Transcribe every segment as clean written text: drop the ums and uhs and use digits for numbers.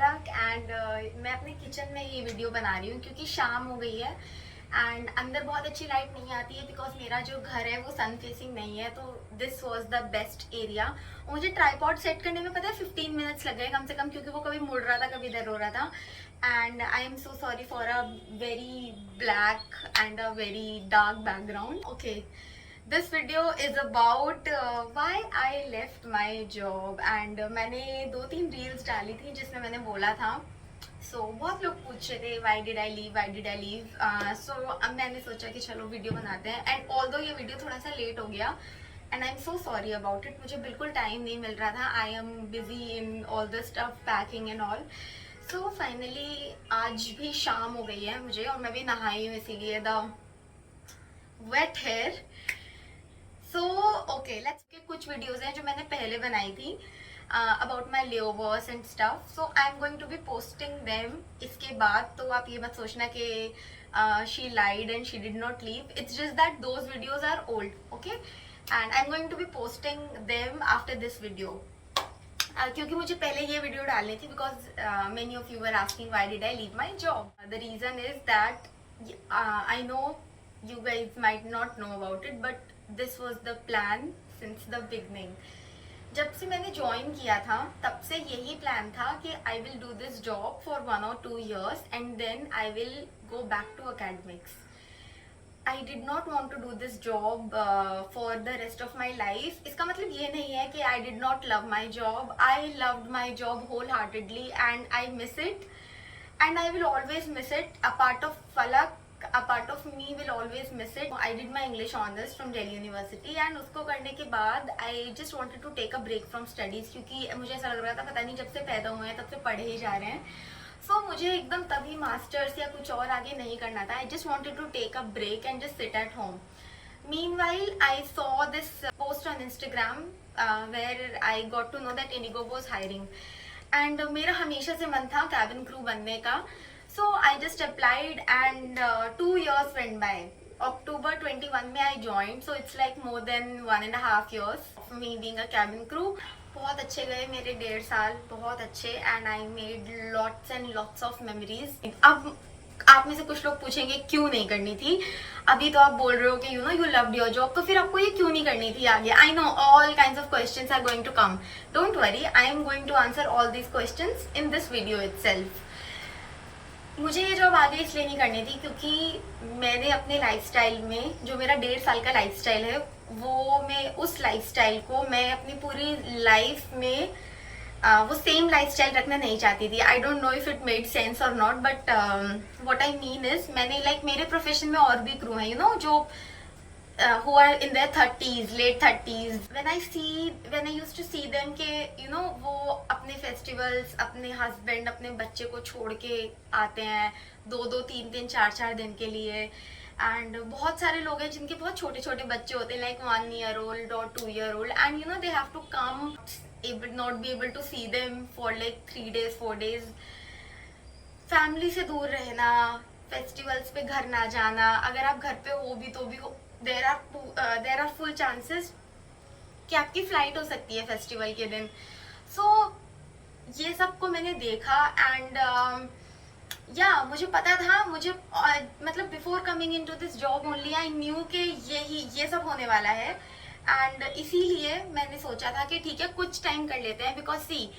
मुबारक and मैं अपने kitchen में ये वीडियो बना रही हूँ क्योंकि शाम हो गई है एंड अंदर बहुत अच्छी लाइट नहीं आती है बिकॉज मेरा जो घर है वो सन फेसिंग नहीं है, तो this was the best area. मुझे ट्राईपॉड सेट करने में पता है 15 मिनट्स लग गए कम से कम, क्योंकि वो कभी मुड़ रहा था कभी इधर हो रहा था। And I am so sorry for a very black and a very dark background. Okay, this video is about why I left my job and मैंने 2-3 रील्स डाली थी जिसमें मैंने बोला था। बहुत लोग पूछ रहे थे वाई डिड आई लीव। अब मैंने सोचा कि चलो वीडियो बनाते हैं। एंड ऑल्दो ये वीडियो थोड़ा सा लेट हो गया and I am so sorry about it. मुझे बिल्कुल टाइम नहीं मिल रहा था। I am busy in all the stuff, packing and all. So finally आज भी शाम हो गई है मुझे और मैं भी नहाई हूँ, इसीलिए the wet hair. Okay let's के कुछ वीडियोज हैं जो मैंने पहले बनाई थी about my layovers and stuff. So I am going to be posting them इसके बाद। तो आप ये मत सोचना कि she lied and she did not leave, it's just that those videos are old. Okay, and I am going to be posting them after this video क्योंकि मुझे पहले ये वीडियो डालनी थी because many of you were asking why did I leave my job. The reason is that I know you guys might not know about it, but this was the plan since the beginning. जब से मैंने join किया था तब से यही plan था कि I will do this job for 1 or 2 years and then I will go back to academics. I did not want to do this job for the rest of my life. इसका मतलब ये नहीं है कि I did not love my job. I loved my job wholeheartedly and I miss it and I will always miss it. A part of Falak, a part of me will always miss it. I did my English honors from Delhi University and उसको करने के बाद I just wanted to take a break from studies क्योंकि मुझे ऐसा लग रहा था पता नहीं जब से पैदा हुए हैं तब से पढ़े ही जा रहे हैं। मुझे एकदम तभी मास्टर्स या कुछ और आगे नहीं करना था। I just wanted to take a break and just sit at home. Meanwhile, I saw this post on Instagram where I got to know that Indigo was hiring. And मेरा हमेशा से मन था कैबिन क्रू बनने का। So I just applied and 2 years went by. अक्टूबर 21 में I join, so it's like more than 1.5 years of me being a cabin crew. बहुत अच्छे गए मेरे 1.5 साल, बहुत अच्छे। And I made lots and lots of memories. अब आप में से कुछ लोग पूछेंगे क्यों नहीं करनी थी। अभी तो आप बोल रहे हो कि यू लव्ड योर जॉब, तो फिर आपको ये क्यों नहीं करनी थी आगे। I know all kinds of questions are going to come, don't worry, I am going to answer all these questions in this video itself. मुझे ये जॉब आगे इसलिए नहीं करनी थी क्योंकि मैंने अपने लाइफस्टाइल में, जो मेरा 1.5 साल का लाइफस्टाइल है, वो मैं उस लाइफस्टाइल को मैं अपनी पूरी लाइफ में वो सेम लाइफस्टाइल रखना नहीं चाहती थी। I don't know if it made sense और not, but what I mean is मैंने मेरे प्रोफेशन में और भी क्रू हैं जो who are in their 30s, late 30s. When I used to see them के वो अपने फेस्टिवल्स, अपने हस्बैंड, अपने बच्चे को छोड़ के आते हैं 2-2, 3-3, 4-4 दिन के लिए। एंड बहुत सारे लोग हैं जिनके बहुत छोटे छोटे बच्चे होते हैं, like 1 year old or 2 year old, and they have to come, not be able to see them for like 3 days, 4 days. Family से दूर रहना, फेस्टिवल्स पे घर ना जाना, अगर आप घर पे हो भी तो भी देर आर फुल चांसेस कि आपकी फ्लाइट हो सकती है फेस्टिवल के दिन। ये सब को मैंने देखा एंड मुझे पता था, मुझे मतलब before coming in to this job only I knew कि ये सब होने वाला है। एंड इसीलिए मैंने सोचा था कि ठीक है कुछ टाइम कर लेते हैं, because see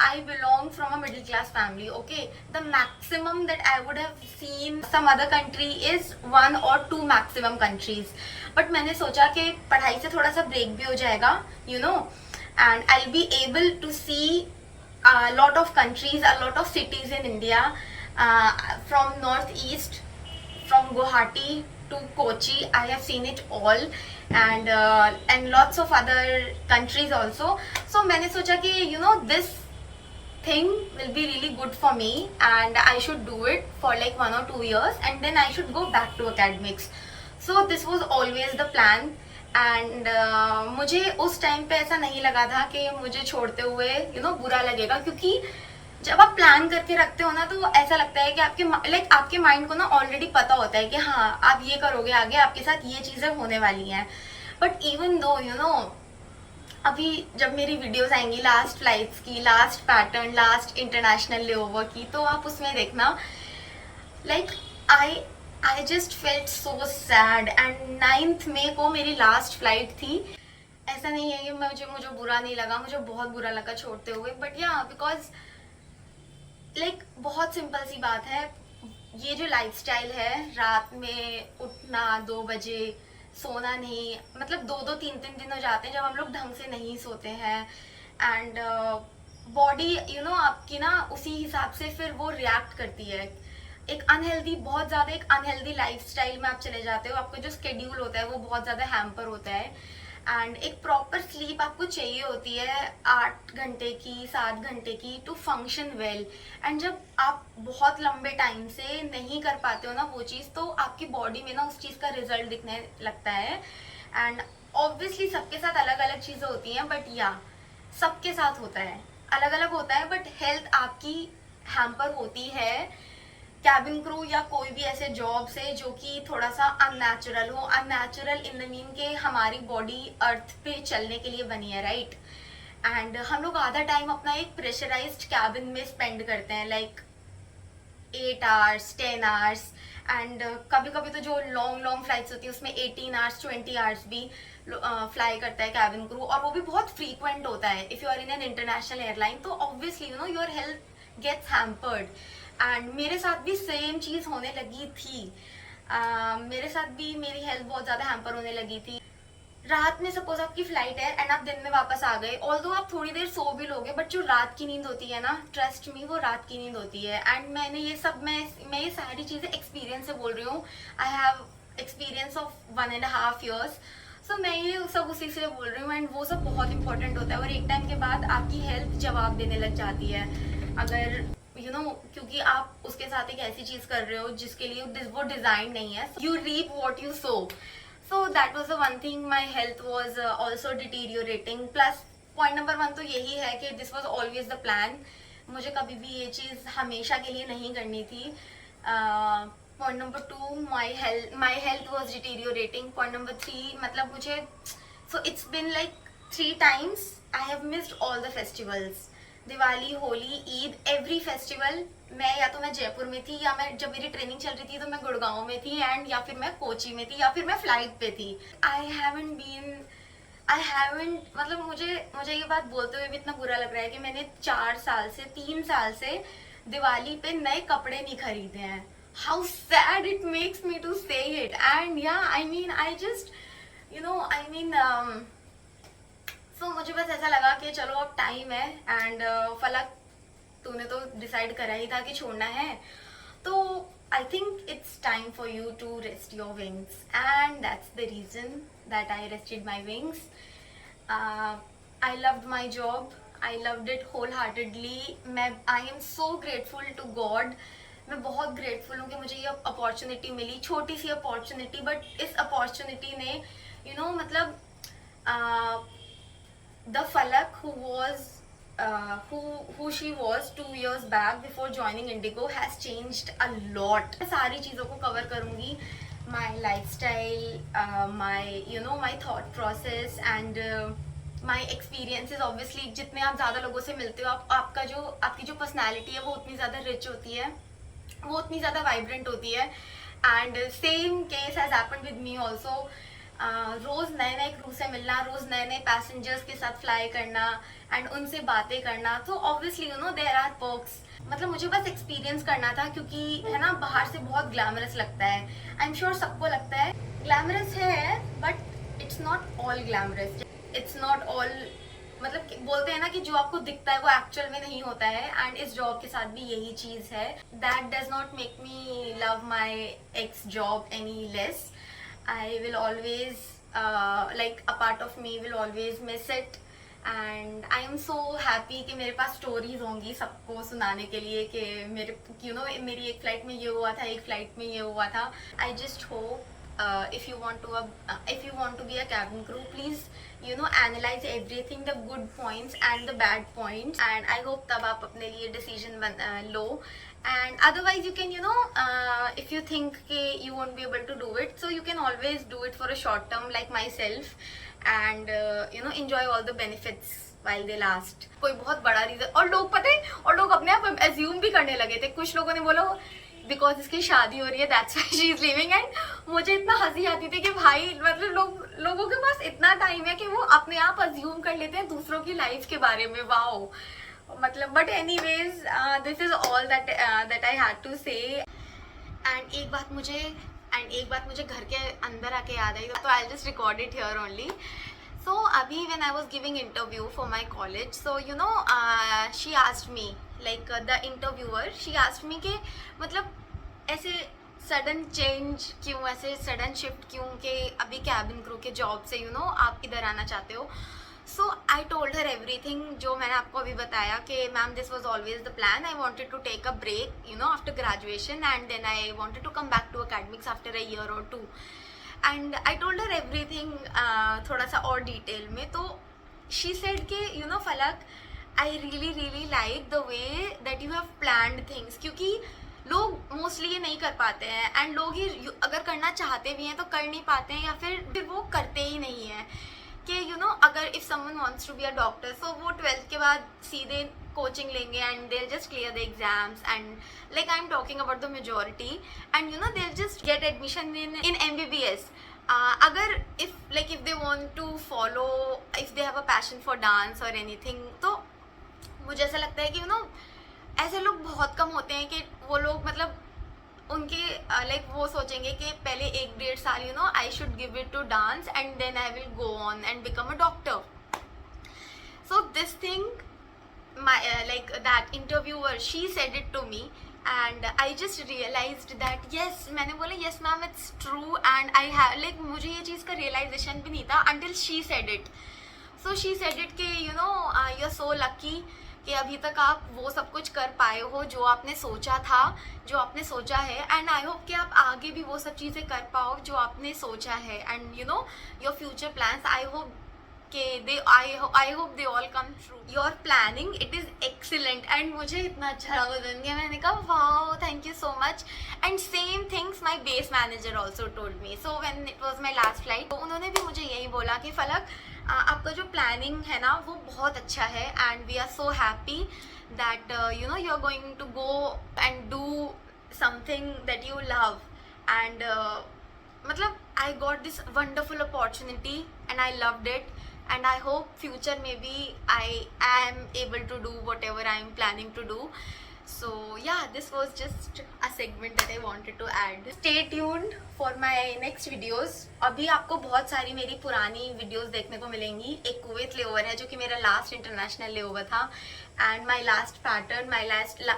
I belong from a middle class family. Okay, the maximum that I would have seen some other country is 1 or 2 maximum countries. But मैंने सोचा कि पढ़ाई से थोड़ा सा ब्रेक भी हो जाएगा, and I'll be able to see a lot of countries, a lot of cities in India, from northeast, from Guwahati to Kochi. I have seen it all, and lots of other countries also. So मैंने सोचा कि this thing will be really good for me and I should do it for like 1 or 2 years and then I should go back to academics. So this was always the plan and मुझे उस time पे ऐसा नहीं लगा था कि मुझे छोड़ते हुए बुरा लगेगा, क्योंकि जब आप प्लान करके रखते हो ना तो ऐसा लगता है कि आपके माइंड को ना ऑलरेडी पता होता है कि हाँ आप ये करोगे, आगे आपके साथ ये चीजें होने वाली हैं। बट इवन दो अभी जब मेरी वीडियोस आएंगी लास्ट फ्लाइट्स की, last pattern, last international layover की, तो आप उसमें देखना like I I just felt so sad. And 9th मई को मेरी लास्ट फ्लाइट थी। ऐसा नहीं है कि मुझे मुझे बुरा नहीं लगा, मुझे बहुत बुरा लगा छोड़ते हुए, बट या बिकॉज लाइक बहुत सिंपल सी बात है, ये जो लाइफस्टाइल है, रात में उठना 2 बजे, सोना नहीं, मतलब 2-2 3-3 दिन हो जाते हैं जब हम लोग ढंग से नहीं सोते हैं। एंड बॉडी आपकी ना उसी हिसाब से फिर वो रिएक्ट करती है। एक अनहेल्दी, बहुत ज़्यादा एक अनहेल्दी लाइफस्टाइल में आप चले जाते हो, आपका जो स्केड्यूल होता है वो बहुत ज़्यादा हैम्पर होता है। एंड एक प्रॉपर स्लीप आपको चाहिए होती है 8 घंटे की, 7 घंटे की, टू फंक्शन वेल। एंड जब आप बहुत लंबे टाइम से नहीं कर पाते हो ना वो चीज़, तो आपकी बॉडी में ना उस चीज़ का रिजल्ट दिखने लगता है। एंड ऑब्वियसली सबके साथ अलग अलग चीज़ें होती हैं, बट या सबके साथ होता है, अलग अलग होता है, बट हेल्थ आपकी हैम्पर होती है कैबिन क्रू या कोई भी ऐसे जॉब से जो कि थोड़ा सा अननेचुरल हो। अननेचुरल इन द मीन के हमारी बॉडी अर्थ पे चलने के लिए बनी है, राइट। एंड हम लोग आधा टाइम अपना एक प्रेशराइज्ड कैबिन में स्पेंड करते हैं, लाइक 8 आवर्स, 10 आवर्स। एंड कभी कभी तो जो लॉन्ग लॉन्ग फ्लाइट्स होती है उसमें 18 आवर्स, 20 आवर्स भी फ्लाई करता है कैबिन क्रू, और वो भी बहुत फ्रीक्वेंट होता है। If you are in an international airline, तो obviously your health gets hampered. And मेरे साथ भी सेम चीज़ होने लगी थी। मेरे साथ भी मेरी हेल्थ बहुत ज़्यादा हैम्पर होने लगी थी। रात में सपोज आपकी फ्लाइट है एंड आप दिन में वापस आ गए, ऑल्दो आप थोड़ी देर सो भी लोगे, बट जो रात की नींद होती है ना, ट्रस्ट मी, वो रात की नींद होती है। एंड मैंने ये सब, मैं ये सारी चीज़ें एक्सपीरियंस से बोल रही हूँ। I have experience of 1.5 years। सो मैं ये सब उसी से बोल रही हूँ। एंड वो सब बहुत इंपॉर्टेंट होता है, और एक टाइम के बाद आपकी हेल्थ जवाब देने लग जाती है। अगर क्योंकि आप उसके साथ एक ऐसी चीज़ कर रहे हो जिसके लिए वो डिज़ाइन नहीं है। You reap what you sow. So that was the one thing, my health was also deteriorating. Plus point number 1 तो यही है कि this was always the plan। मुझे कभी भी ये चीज़ हमेशा के लिए नहीं करनी थी। Point number 2, my health was deteriorating। Point number 3, मतलब मुझे, so it's been like 3 times I have missed all the festivals। Diwali, Holi, Eid, every festival मैं जयपुर में थी, या मैं जब मेरी ट्रेनिंग चल रही थी तो मैं गुड़गांव में थी, एंड या फिर मैं कोची में थी, या फिर मैं फ्लाइट पे थी। आई हैवेंट मतलब मुझे ये बात बोलते हुए भी इतना बुरा लग रहा है कि मैंने 3 साल से दिवाली पे नए कपड़े नहीं खरीदे हैं। How sad it makes me to say it. And yeah I mean I just so मुझे बस ऐसा लगा कि चलो अब टाइम है। एंड फलक, तूने तो डिसाइड करा ही था कि छोड़ना है, तो I think it's time for you to rest your wings. And that's the reason that I rested my wings. I loved my job, I loved it wholeheartedly. I am so grateful to God. मैं बहुत grateful हूँ कि मुझे ये opportunity मिली, छोटी सी opportunity, but इस opportunity ने मतलब the Falak who she was 2 years back before joining Indigo has changed a lot। सारी चीज़ों को कवर करूँगी, my lifestyle, my thought process and my experiences। obviously जितने आप ज़्यादा लोगों से मिलते हो, आपकी जो पर्सनैलिटी है वो उतनी ज़्यादा रिच होती है, वो उतनी ज़्यादा वाइब्रेंट होती है। And same case has happened with me also. रोज़ नए नए क्रू से मिलना, रोज़ नए नए पैसेंजर्स के साथ फ्लाई करना एंड उनसे बातें करना, तो ऑब्वियसली देयर आर पर्क्स। मतलब मुझे बस एक्सपीरियंस करना था, क्योंकि है ना, बाहर से बहुत ग्लैमरस लगता है। आई एम श्योर सबको लगता है ग्लैमरस है, but it's not all glamorous. It's not all, मतलब बोलते हैं ना कि जो आपको दिखता है वो एक्चुअल में नहीं होता है। एंड इस जॉब के साथ भी यही चीज़ है। That does not make me love my x job any less. I will always like a part of me will always miss it। and I am so happy कि मेरे पास स्टोरीज होंगी सबको सुनाने के लिए कि मेरी एक फ्लाइट में ये हुआ था, एक फ्लाइट में ये हुआ था। I just hope if you want to be a cabin crew, please analyze everything, the good points and the bad points, and I hope तब आप अपने लिए decision low. And otherwise you can if you think कि you won't be able to do it, so you can always do it for a short term, like myself। and enjoy all the benefits while they last. कोई बहुत बड़ा reason, और लोग पता है, और लोग अपने आप एज्यूम भी करने लगे थे. कुछ लोगों ने बोला बिकॉज इसकी शादी हो रही है that's why she is living. And मुझे इतना हंसी आती थी कि भाई मतलब लोगों के पास इतना टाइम है कि वो अपने आप अज्यूम कर लेते हैं दूसरों की लाइफ के बारे में. वाओ, मतलब but anyways this is all that I had to say. And एक बात मुझे घर के अंदर आके याद आई, तो I just record it here only. So अभी when I was giving interview for my college, so she asked me, like the interviewer, she asked me कि मतलब ऐसे सडन चेंज क्यों, ऐसे सडन शिफ्ट क्यों कि अभी कैबिन क्रू के जॉब से आप इधर आना चाहते हो. सो आई टोल्ड हर एवरीथिंग जो मैंने आपको अभी बताया कि ma'am this was always the plan. I wanted to take a break after graduation and then I wanted to come back to academics after a year और 2. And I told her everything थोड़ा सा और detail में. तो she said कि फलक, I really like the way that you have planned things, क्योंकि लोग मोस्टली ये नहीं कर पाते हैं. एंड लोग ही अगर करना चाहते भी हैं तो कर नहीं पाते हैं, या फिर वो करते ही नहीं हैं. कि अगर if someone wants to be a doctor, so वो 12th के बाद सीधे कोचिंग लेंगे and they just clear the exams. And like I am talking about the majority. And they just get admission in MBBS. अगर if they want to follow, if they have a passion for dance और anything, तो मुझे ऐसा लगता है कि ऐसे लोग बहुत कम होते हैं कि वो लोग मतलब उनके वो सोचेंगे कि पहले 1-1.5 साल I should give it to dance and then I will go on and become a doctor. So this thing that interviewer, she said it to me and I just realized that yes, मैंने बोला yes ma'am, it's true. And I have मुझे ये चीज़ का realization भी नहीं था until she said it. So she said it कि you're so lucky कि अभी तक आप वो सब कुछ कर पाए हो जो आपने सोचा था, जो आपने सोचा है. एंड आई होप कि आप आगे भी वो सब चीज़ें कर पाओ जो आपने सोचा है. And your future plans, I hope I hope they all come true. Your planning, it is excellent. And मुझे इतना अच्छा लगा सुन के, मैंने कहा wow, thank you so much. And same things my base manager also told me. So when it was my last flight, तो उन्होंने भी मुझे यही बोला कि फलक, आपका जो प्लानिंग है ना वो बहुत अच्छा है. And we are so happy that you are going to go and do something that you love. And मतलब I got this wonderful opportunity and I loved it. And I hope future maybe I am able to do whatever I am planning to do. So yeah, this was just a segment that I wanted to add. Stay tuned for my next videos. अभी आपको बहुत सारी मेरी पुरानी videos देखने को मिलेंगी. एक कुवैत लेओवर है जो कि मेरा लास्ट इंटरनेशनल लेओवर था. And my last pattern,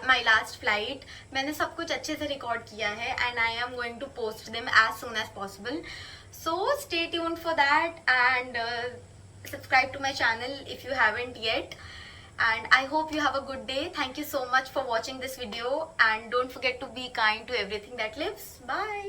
my last flight, मैंने सब कुछ अच्छे से रिकॉर्ड किया है. And I am going to post them as soon as possible. So stay tuned for that and subscribe to my channel if you haven't yet. And I hope you have a good day. Thank you so much for watching this video and don't forget to be kind to everything that lives. Bye.